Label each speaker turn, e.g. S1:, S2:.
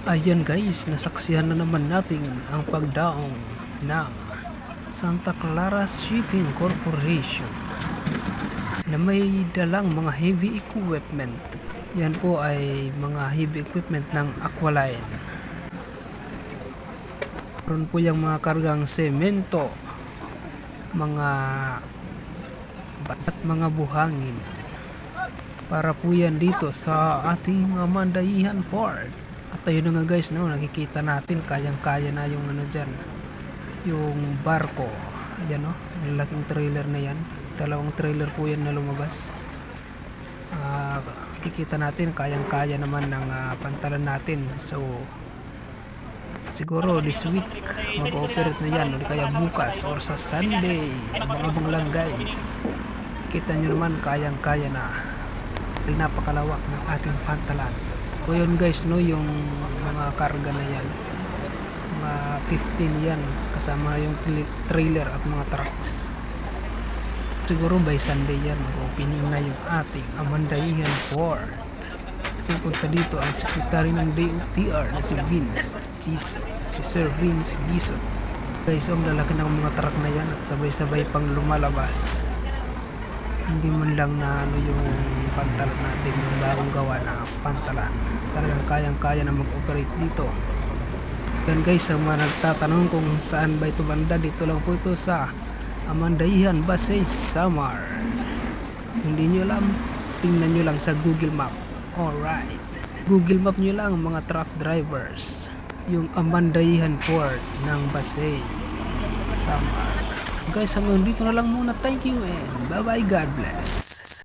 S1: Ayan guys, nasaksihan na naman natin ang pagdaong ng Santa Clara Shipping Corporation na may dalang mga heavy equipment. Yan po ay mga heavy equipment ng Aqualine. Meron po yung mga kargang semento, mga at mga buhangin para po yan dito sa ating Mandaihan Port. At ayun na nga guys, no, nakikita natin kayang-kaya na yung ano dyan, yung barko. Ayan, no, malaking trailer na yan, dalawang trailer po yan na lumabas. Kikita natin kayang-kaya naman ng pantalan natin. So siguro this week mag-ooperate na yan, o kaya bukas or sa Sunday. Abang-abang lang guys. Kita nyo naman kayang-kaya na. Napakalawak ng ating pantalan. So yun guys, no, yung mga karga na yan, mga 15 yan, kasama yung trailer at mga trucks. Siguro by Sunday yan, mag-opening na yung ating Mandaihan Port. Pupunta dito ang sekretary ng DOTR na si Vince Giso, si Sir Vince Giso. Guys, ang lalaki ng mga truck na yan at sabay-sabay pang lumalabas. Hindi man lang na ano yung pantalan natin, yung bagong gawa na pantalan. Talagang kayang-kaya na mag-operate dito. Yan guys, ang mga nagtatanong kung saan ba ito banda, dito lang po ito sa Mandaihan, Pasay, Samar. Hindi nyo alam, tingnan nyo lang sa Google Map. Alright, Google Map nyo lang mga truck drivers yung Mandaihan Port ng Pasay, Samar. Guys, hanggang dito na lang muna. Thank you and bye bye, God bless.